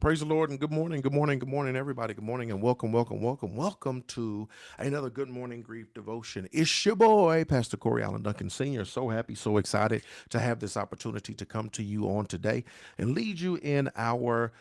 Praise the Lord and good morning, everybody. Good morning and welcome to another Good Morning Grief devotion. It's your boy, Pastor Corey Allen Duncan Sr. So happy, so excited to have this opportunity to come to you on today and lead you in our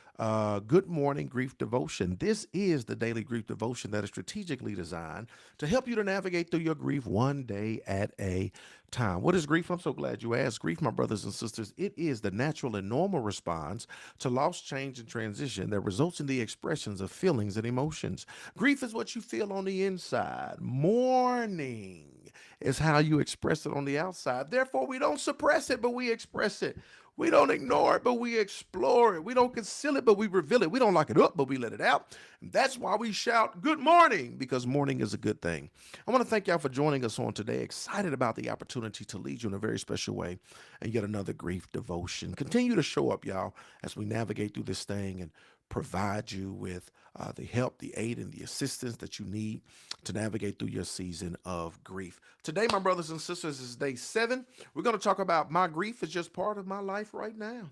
Good Morning Grief devotion. This is the daily grief devotion that is strategically designed to help you to navigate through your grief one day at a time. What is grief? I'm so glad you asked. Grief, my brothers and sisters, it is the natural and normal response to loss, change, and transition that results in the expressions of feelings and emotions. Grief is what you feel on the inside. Mourning is how you express it on the outside. Therefore, we don't suppress it, but we express it. We don't ignore it, but we explore it. We don't conceal it, but we reveal it. We don't lock it up, but we let it out. And that's why we shout, "Good morning," because morning is a good thing. I want to thank y'all for joining us on today. Excited about the opportunity to lead you in a very special way and yet another grief devotion. Continue to show up, y'all, as we navigate through this thing and provide you with the help, the aid, and the assistance that you need to navigate through your season of grief. Today, my brothers and sisters, is day 7. We're going to talk about my grief is just part of my life right now.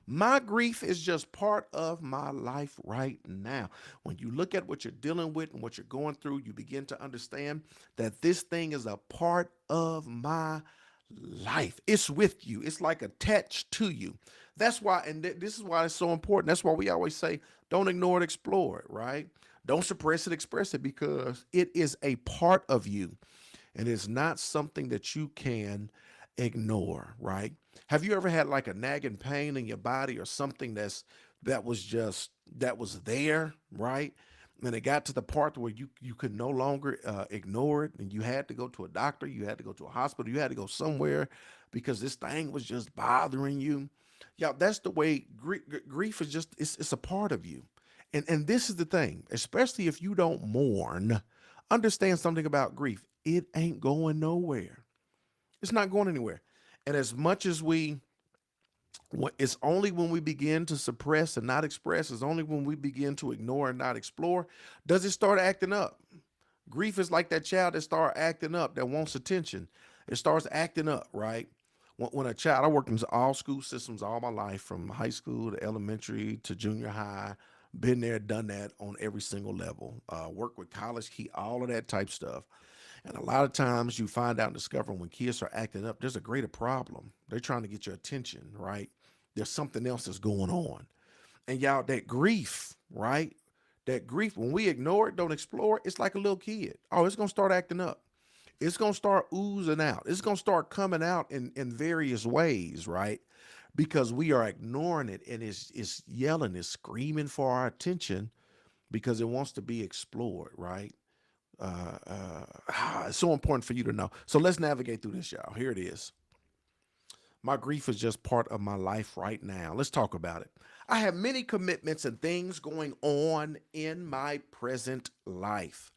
My grief is just part of my life right now. When you look at what you're dealing with and what you're going through, you begin to understand that this thing is a part of my life. It's with you. It's like attached to you. That's why, and this is why it's so important. That's why we always say, don't ignore it, explore it, right? Don't suppress it, express it, because it is a part of you and it's not something that you can ignore, right? Have you ever had like a nagging pain in your body or something that was there, right? And it got to the part where you could no longer ignore it, and you had to go to a doctor, you had to go to a hospital, you had to go somewhere because this thing was just bothering you. Yeah, that's the way grief is. Just it's a part of you, and this is the thing, especially if you don't mourn. Understand something about grief. It ain't going nowhere. It's not going anywhere. And as much as it's only when we begin to suppress and not express, it's only when we begin to ignore and not explore, does it start acting up. Grief is like that child that starts acting up, that wants attention. It starts acting up, right? When a child, I worked in all school systems all my life, from high school to elementary to junior high, been there, done that on every single level. Work with college key, all of that type stuff. And a lot of times you find out and discover when kids are acting up, there's a greater problem. They're trying to get your attention, right? There's something else that's going on. And y'all, that grief, right? That grief, when we ignore it, don't explore it, it's like a little kid. Oh, it's going to start acting up. It's going to start oozing out. It's going to start coming out in various ways, right? Because we are ignoring it, and it's yelling, it's screaming for our attention because it wants to be explored, right? It's so important for you to know. So let's navigate through this, y'all. Here it is. My grief is just part of my life right now. Let's talk about it. I have many commitments and things going on in my present life.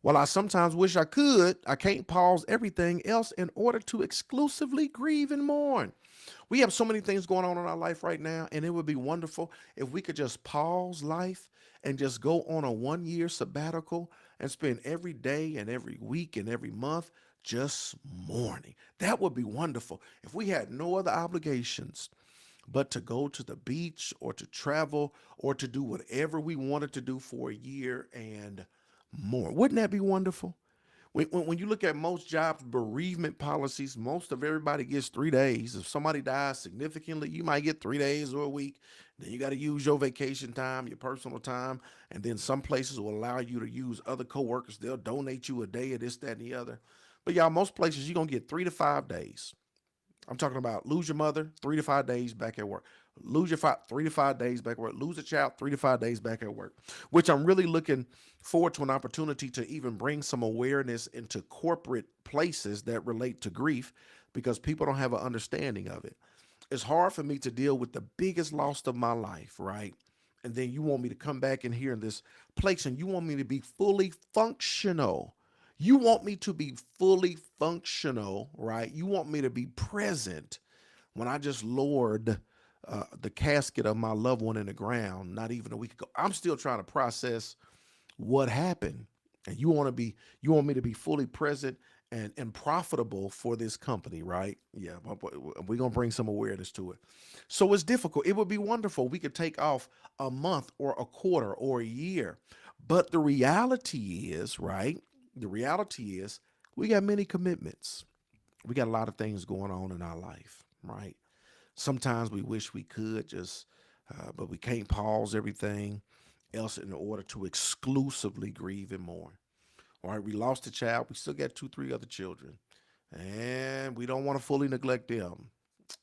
While I sometimes wish I could, I can't pause everything else in order to exclusively grieve and mourn. We have so many things going on in our life right now, and it would be wonderful if we could just pause life and just go on a 1 year sabbatical and spend every day and every week and every month just mourning. That would be wonderful if we had no other obligations but to go to the beach or to travel or to do whatever we wanted to do for a year and more. Wouldn't that be wonderful? When you look at most jobs, bereavement policies, most of everybody gets 3 days. If somebody dies significantly, you might get 3 days or a week. Then you got to use your vacation time, your personal time. And then some places will allow you to use other coworkers. They'll donate you a day of this, that, and the other. But y'all, most places you're going to get 3 to 5 days. I'm talking about lose your mother, 3 to 5 days back at work. Lose your 3 to 5 days back at work. Lose a child, 3 to 5 days back at work. Which I'm really looking forward to an opportunity to even bring some awareness into corporate places that relate to grief, because people don't have an understanding of it. It's hard for me to deal with the biggest loss of my life, right? And then you want me to come back in here in this place and you want me to be fully functional. You want me to be fully functional, right? You want me to be present when I just lowered the casket of my loved one in the ground not even a week ago. I'm still trying to process what happened. And you want me to be fully present and profitable for this company, right? Yeah, we're gonna bring some awareness to it. So it's difficult. It would be wonderful. We could take off a month or a quarter or a year, but the reality is, right? The reality is we got many commitments. We got a lot of things going on in our life, right? Sometimes we wish we could just, but we can't pause everything else in order to exclusively grieve and mourn. All right, we lost a child. We still got two, three other children, and we don't want to fully neglect them.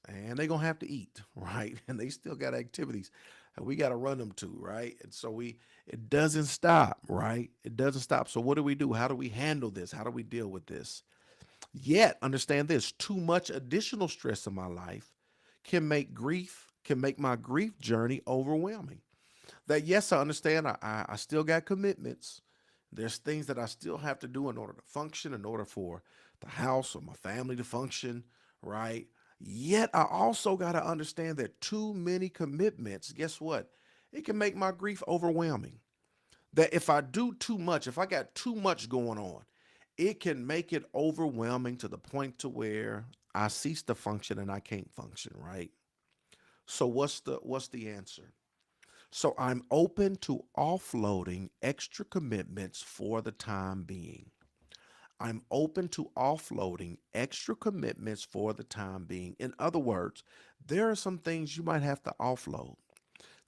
And they're gonna have to eat, right? And they still got activities, and we got to run them to, right? And so it doesn't stop, right? It doesn't stop. So what do we do? How do we handle this? How do we deal with this? Yet, understand this: too much additional stress in my life can make my grief journey overwhelming. That yes, I understand. I still got commitments. There's things that I still have to do in order to function, in order for the house or my family to function, right? Yet I also got to understand that too many commitments, guess what? It can make my grief overwhelming. That if I do too much, if I got too much going on, it can make it overwhelming to the point to where I cease to function and I can't function, right? So what's the answer? So I'm open to offloading extra commitments for the time being. I'm open to offloading extra commitments for the time being. In other words, there are some things you might have to offload.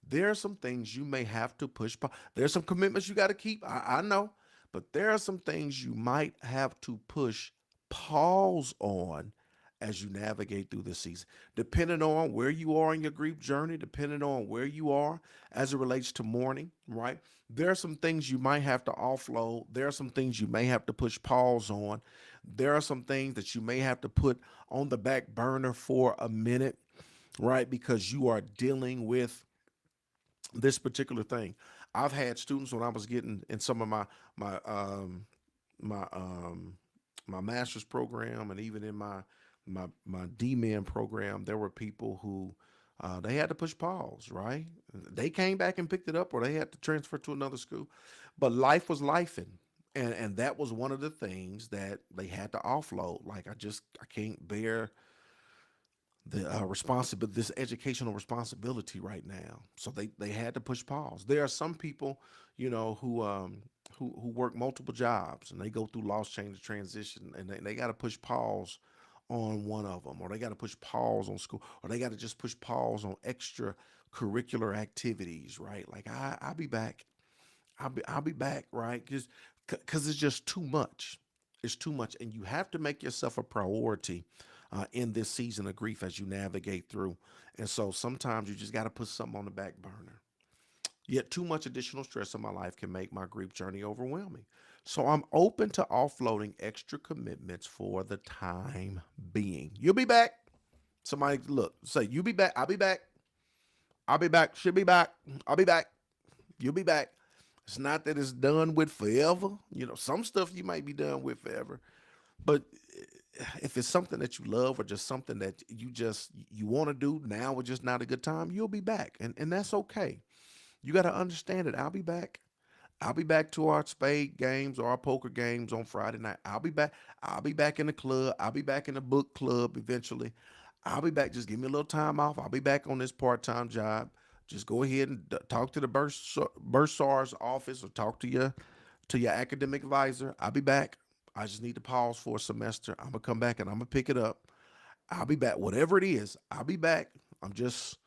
There are some things you may have to push. There's some commitments you got to keep. I know, but there are some things you might have to push pause on as you navigate through this season. Depending on where you are in your grief journey, depending on where you are as it relates to mourning, right? There are some things you might have to offload. There are some things you may have to push pause on. There are some things that you may have to put on the back burner for a minute, right? Because you are dealing with this particular thing. I've had students when I was getting in some of my my my master's program, and even in my D-Min program, there were people who they had to push pause, right? They came back and picked it up, or they had to transfer to another school. But life was lifing. And that was one of the things that they had to offload. Like I can't bear the responsibility, this educational responsibility right now. So they had to push pause. There are some people, who work multiple jobs, and they go through loss, change, and transition, and they got to push pause on one of them, or they got to push pause on school, or they got to just push pause on extra curricular activities, right? Like I'll be back. I'll be back, right? Because it's just too much. It's too much, and you have to make yourself a priority in this season of grief as you navigate through. And so sometimes you just got to put something on the back burner. Yet too much additional stress in my life can make my grief journey overwhelming. So I'm open to offloading extra commitments for the time being. You'll be back. Somebody look, say, you be back. I'll be back. I'll be back. She'll be back. I'll be back. You'll be back. It's not that it's done with forever. Some stuff you might be done with forever. But if it's something that you love, or just something that you want to do now, or just not a good time, you'll be back. And that's okay. You got to understand it. I'll be back. I'll be back to our spade games or our poker games on Friday night. I'll be back. I'll be back in the club. I'll be back in the book club eventually. I'll be back. Just give me a little time off. I'll be back on this part-time job. Just go ahead and talk to the bursar's office, or talk to your academic advisor. I'll be back. I just need to pause for a semester. I'm gonna come back and I'm gonna pick it up. I'll be back. Whatever it is, I'll be back. I just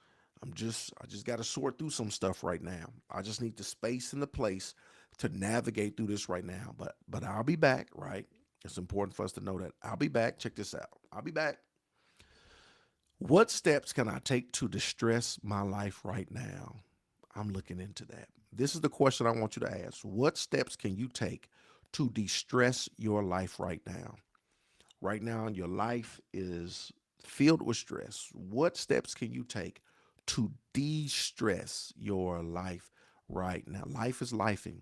got to sort through some stuff right now. I just need the space and the place to navigate through this right now. But I'll be back, right? It's important for us to know that I'll be back. Check this out. I'll be back. What steps can I take to distress my life right now? I'm looking into that. This is the question I want you to ask. What steps can you take to distress your life right now? Right now, your life is filled with stress. What steps can you take to de-stress your life right now? Life is lifing,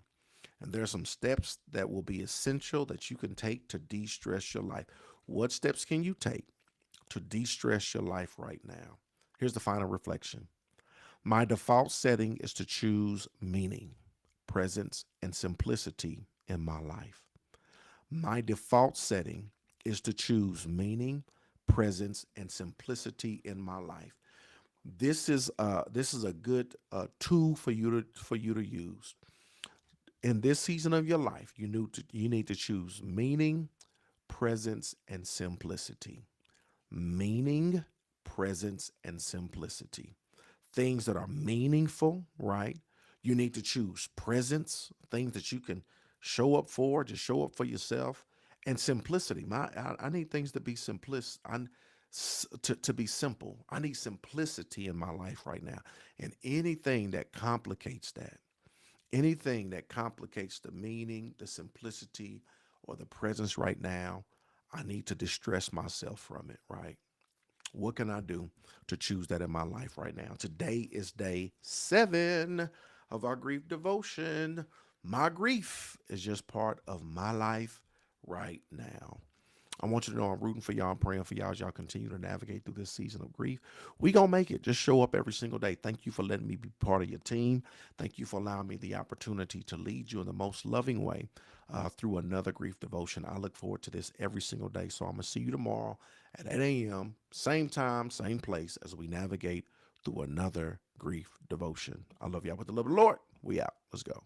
and there are some steps that will be essential that you can take to de-stress your life. What steps can you take to de-stress your life right now? Here's the final reflection. My default setting is to choose meaning, presence, and simplicity in my life. My default setting is to choose meaning, presence, and simplicity in my life. This is a good tool for you to use in this season of your life. You need to choose meaning, presence, and simplicity. Meaning, presence, and simplicity. Things that are meaningful, right? You need to choose presence, things that you can show up for, just show up for yourself, and simplicity. I need things to be to be simple. I need simplicity in my life right now. And anything that complicates the meaning, the simplicity, or the presence right now, I need to distress myself from it, right? What can I do to choose that in my life right now? Today is day 7 of our grief devotion. My grief is just part of my life right now. I want you to know I'm rooting for y'all. I'm praying for y'all as y'all continue to navigate through this season of grief. We gonna make it. Just show up every single day. Thank you for letting me be part of your team. Thank you for allowing me the opportunity to lead you in the most loving way through another grief devotion. I look forward to this every single day. So I'm gonna see you tomorrow at 8 a.m. Same time, same place as we navigate through another grief devotion. I love y'all with the love of the Lord. We out. Let's go.